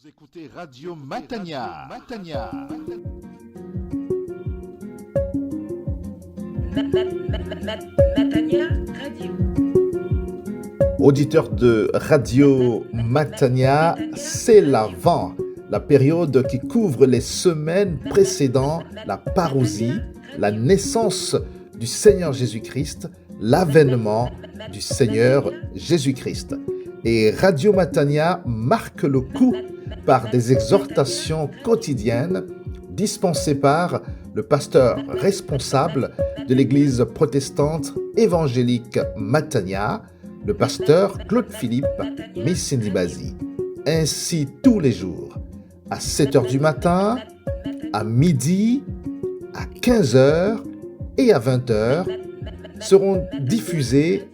Vous écoutez Radio Matania. Matania. Matania Radio. Auditeurs de Radio Matania, c'est l'Avent, la période qui couvre les semaines précédant la parousie, la naissance du Seigneur Jésus-Christ, l'avènement du Seigneur Jésus-Christ. Et Radio Matania marque le coup par des exhortations quotidiennes dispensées par le pasteur responsable de l'église protestante évangélique Matania, le pasteur Claude-Philippe Missindibazi. Ainsi tous les jours, à 7h du matin, à midi, à 15h et à 20h, seront diffusées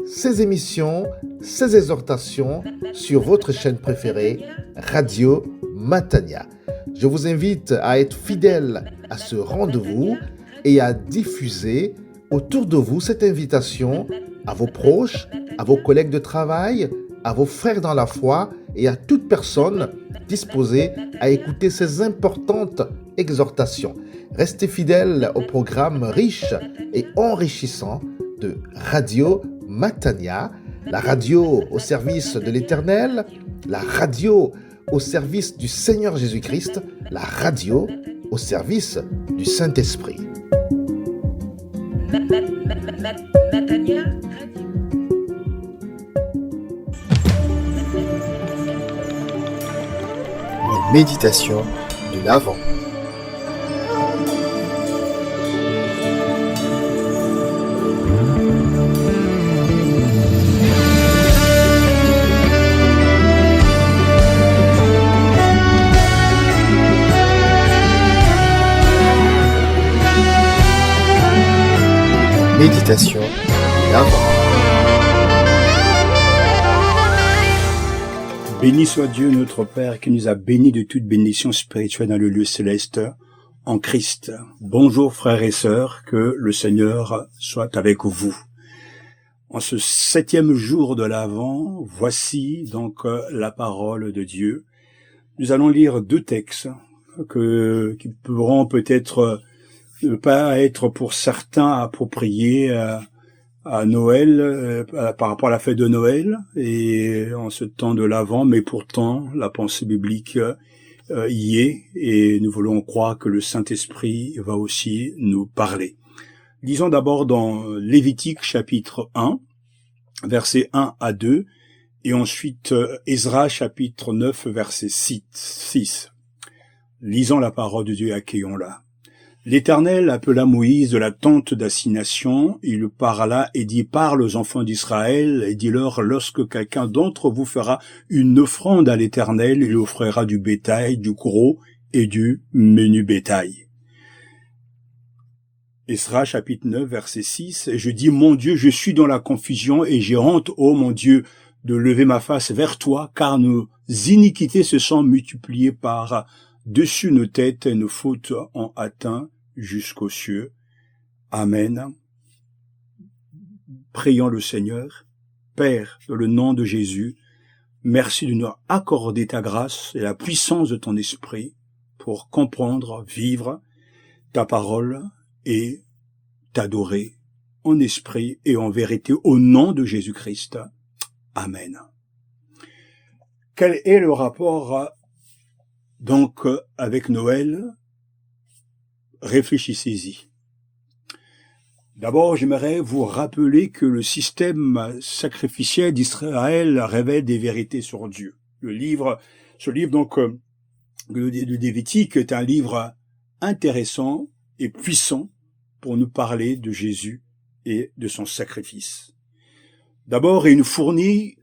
ces émissions, ces exhortations sur votre chaîne préférée, Radio Matania. Je vous invite à être fidèle à ce rendez-vous et à diffuser autour de vous cette invitation à vos proches, à vos collègues de travail, à vos frères dans la foi et à toute personne disposée à écouter ces importantes exhortations. Restez fidèles au programme riche et enrichissant de Radio Matania, la radio au service de l'Éternel, la radio au service du Seigneur Jésus-Christ, la radio au service du Saint-Esprit. Matania Radio. Une méditation de l'Avent. Méditation de l'Avent. Béni soit Dieu notre Père qui nous a bénis de toute bénédiction spirituelle dans le lieu céleste en Christ. Bonjour frères et sœurs, que le Seigneur soit avec vous. En ce 7e jour de l'Avent, voici donc la parole de Dieu. Nous allons lire 2 textes qui pourront peut-être ne pas être pour certains appropriés à Noël, par rapport à la fête de Noël et en ce temps de l'Avent, mais pourtant la pensée biblique y est et nous voulons croire que le Saint-Esprit va aussi nous parler. Lisons d'abord dans Lévitique chapitre 1, versets 1 à 2 et ensuite Ezra chapitre 9, verset 6. Lisons la parole de Dieu et accueillons-la. L'Éternel appela Moïse de la tente d'assignation, il parla et dit, parle aux enfants d'Israël et dis-leur, lorsque quelqu'un d'entre vous fera une offrande à l'Éternel, il offrira du bétail, du gros et du menu bétail. Esra chapitre 9, verset 6, je dis, mon Dieu, je suis dans la confusion et j'ai honte, ô mon Dieu, de lever ma face vers toi, car nos iniquités se sont multipliées par dessus nos têtes et nos fautes ont atteint jusqu'aux cieux. Amen. Prions le Seigneur. Père, dans le nom de Jésus, merci de nous accorder ta grâce et la puissance de ton esprit pour comprendre, vivre ta parole et t'adorer en esprit et en vérité au nom de Jésus-Christ. Amen. Quel est le rapport donc avec Noël? Réfléchissez-y. D'abord, j'aimerais vous rappeler que le système sacrificiel d'Israël révèle des vérités sur Dieu. Ce livre donc de Lévitique est un livre intéressant et puissant pour nous parler de Jésus et de son sacrifice. D'abord, il nous fournit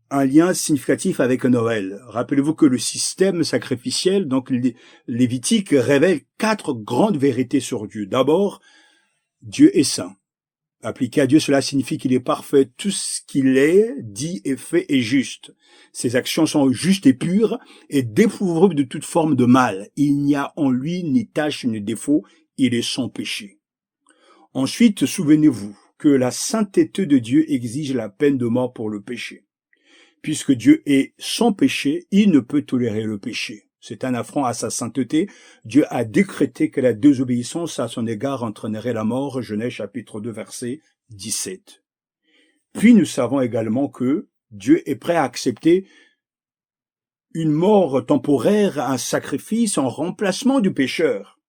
un lien significatif avec Noël. Rappelez-vous que le système sacrificiel, donc lévitique, révèle 4 grandes vérités sur Dieu. D'abord, Dieu est saint. Appliqué à Dieu, cela signifie qu'il est parfait. Tout ce qu'il est, dit et fait est juste. Ses actions sont justes et pures et dépourvues de toute forme de mal. Il n'y a en lui ni tache ni défaut. Il est sans péché. Ensuite, souvenez-vous que la sainteté de Dieu exige la peine de mort pour le péché. Puisque Dieu est sans péché, il ne peut tolérer le péché. C'est un affront à sa sainteté. Dieu a décrété que la désobéissance à son égard entraînerait la mort. Genèse chapitre 2, verset 17. Puis nous savons également que Dieu est prêt à accepter une mort temporaire, un sacrifice en remplacement du pécheur.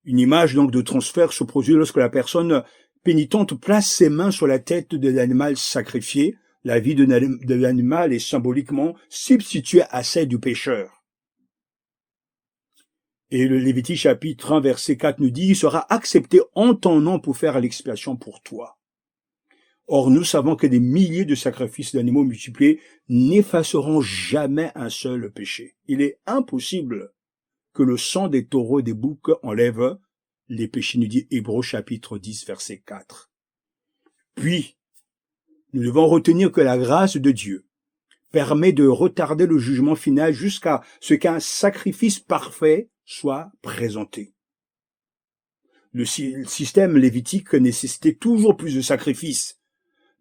Une image donc de transfert se produit lorsque la personne pénitente place ses mains sur la tête de l'animal sacrifié. La vie de l'animal est symboliquement substituée à celle du pécheur. Et le Lévitique chapitre 1 verset 4 nous dit, il sera accepté en ton nom pour faire l'expiation pour toi. Or, nous savons que des milliers de sacrifices d'animaux multipliés n'effaceront jamais un seul péché. Il est impossible que le sang des taureaux et des boucs enlève les péchés, nous dit Hébreux chapitre 10 verset 4. Puis, nous devons retenir que la grâce de Dieu permet de retarder le jugement final jusqu'à ce qu'un sacrifice parfait soit présenté. Le système lévitique nécessitait toujours plus de sacrifices.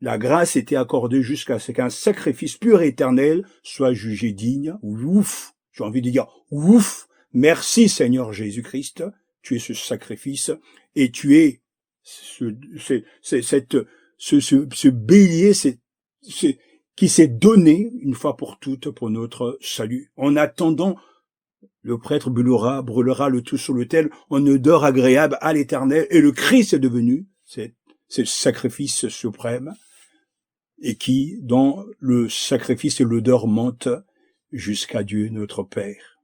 La grâce était accordée jusqu'à ce qu'un sacrifice pur et éternel soit jugé digne. Ouf, j'ai envie de dire ouf, merci Seigneur Jésus-Christ, tu es ce sacrifice et tu es ce bélier qui s'est donné une fois pour toutes pour notre salut. En attendant, le prêtre brûlera le tout sur l'autel en odeur agréable à l'Éternel, et le Christ est devenu c'est le sacrifice suprême, et qui, dans le sacrifice et l'odeur, monte jusqu'à Dieu notre Père.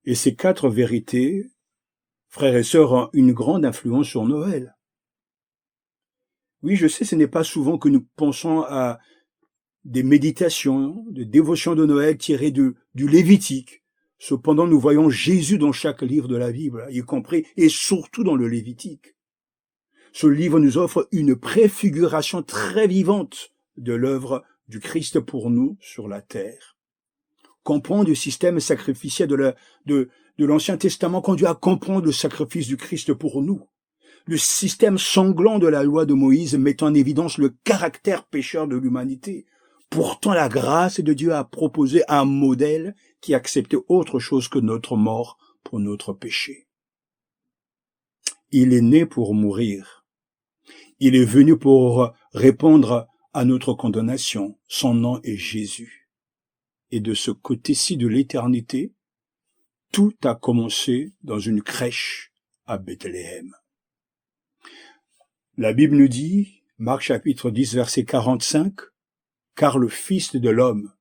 Et ces 4 vérités, frères et sœurs, ont une grande influence sur Noël. Oui, je sais, ce n'est pas souvent que nous pensons à des méditations, des dévotions de Noël tirées du Lévitique. Cependant, nous voyons Jésus dans chaque livre de la Bible, y compris et surtout dans le Lévitique. Ce livre nous offre une préfiguration très vivante de l'œuvre du Christ pour nous sur la terre. Comprendre le système sacrificiel de l'Ancien Testament conduit à comprendre le sacrifice du Christ pour nous. Le système sanglant de la loi de Moïse met en évidence le caractère pécheur de l'humanité. Pourtant, la grâce de Dieu a proposé un modèle qui acceptait autre chose que notre mort pour notre péché. Il est né pour mourir. Il est venu pour répondre à notre condamnation. Son nom est Jésus. Et de ce côté-ci de l'éternité, tout a commencé dans une crèche à Bethléem. La Bible nous dit, Marc chapitre 10 verset 45, « Car le Fils de l'homme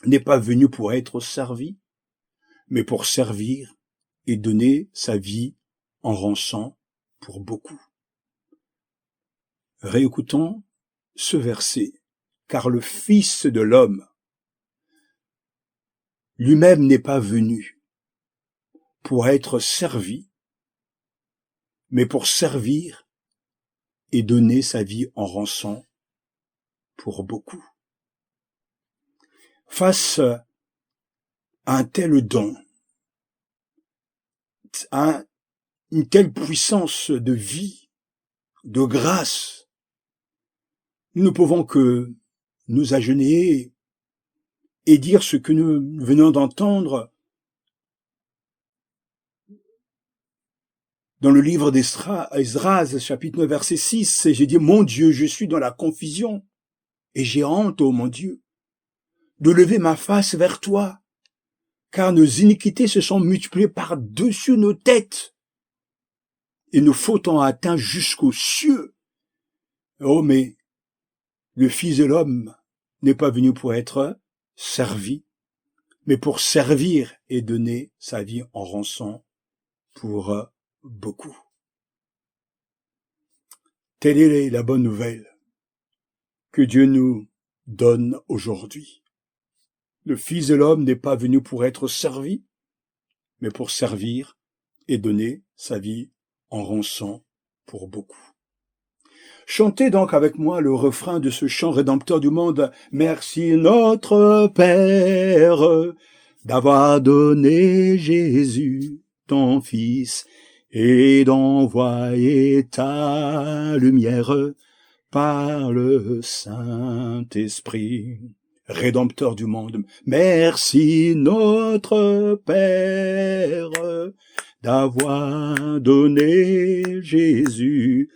n'est pas venu pour être servi, mais pour servir et donner sa vie en rançon pour beaucoup. » Réécoutons ce verset, « Car le Fils de l'homme lui-même n'est pas venu pour être servi, mais pour servir et donner sa vie en rançon pour beaucoup. » Face à un tel don, à une telle puissance de vie, de grâce, nous ne pouvons que nous agenouiller et dire ce que nous venons d'entendre dans le livre d'Esdras, chapitre 9, verset 6, et j'ai dit, « Mon Dieu, je suis dans la confusion, et j'ai honte, ô mon Dieu, de lever ma face vers toi, car nos iniquités se sont multipliées par-dessus nos têtes, et nos fautes ont atteint jusqu'aux cieux. Oh, mais le Fils de l'homme n'est pas venu pour être servi, mais pour servir et donner sa vie en rançon pour beaucoup. » Telle est la bonne nouvelle que Dieu nous donne aujourd'hui. Le Fils de l'homme n'est pas venu pour être servi, mais pour servir et donner sa vie en rançon pour beaucoup. Chantez donc avec moi le refrain de ce chant rédempteur du monde. Merci notre Père d'avoir donné Jésus, ton Fils, et d'envoyer ta lumière par le Saint-Esprit, Rédempteur du monde. Merci notre Père d'avoir donné Jésus,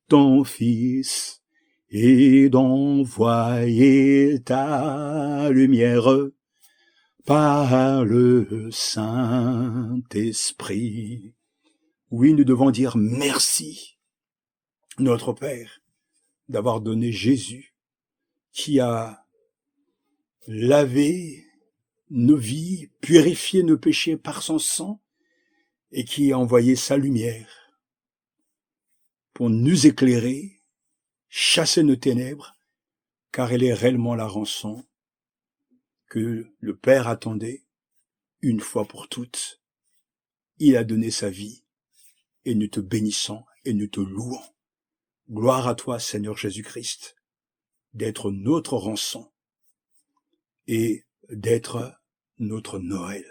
ton Fils, et d'envoyer ta lumière par le Saint-Esprit. Oui, nous devons dire merci, notre Père, d'avoir donné Jésus, qui a lavé nos vies, purifié nos péchés par son sang, et qui a envoyé sa lumière pour nous éclairer, chasser nos ténèbres, car elle est réellement la rançon que le Père attendait une fois pour toutes. Il a donné sa vie, et nous te bénissons et nous te louons. Gloire à toi, Seigneur Jésus-Christ, d'être notre rançon et d'être notre Noël.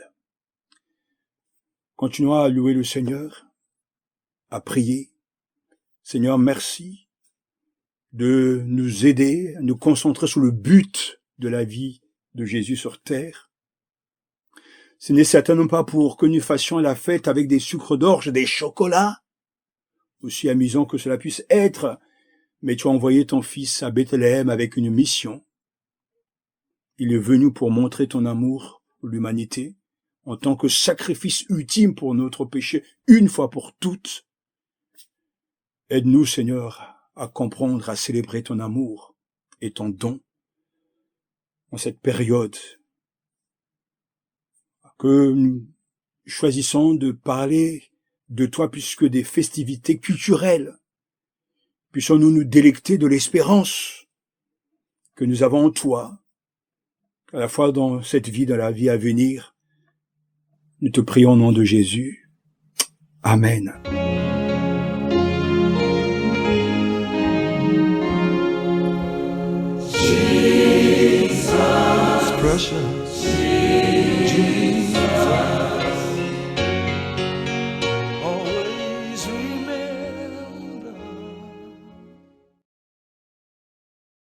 Continuons à louer le Seigneur, à prier. Seigneur, merci de nous aider à nous concentrer sur le but de la vie de Jésus sur terre. Ce n'est certainement pas pour que nous fassions la fête avec des sucres d'orge et des chocolats, aussi amusant que cela puisse être, mais tu as envoyé ton Fils à Bethléem avec une mission. Il est venu pour montrer ton amour pour l'humanité, en tant que sacrifice ultime pour notre péché, une fois pour toutes. Aide-nous, Seigneur, à comprendre, à célébrer ton amour et ton don en cette période que nous choisissons de parler de toi puisque des festivités culturelles. Puissions-nous nous délecter de l'espérance que nous avons en toi, à la fois dans cette vie, dans la vie à venir. Nous te prions au nom de Jésus. Amen. Jesus, precious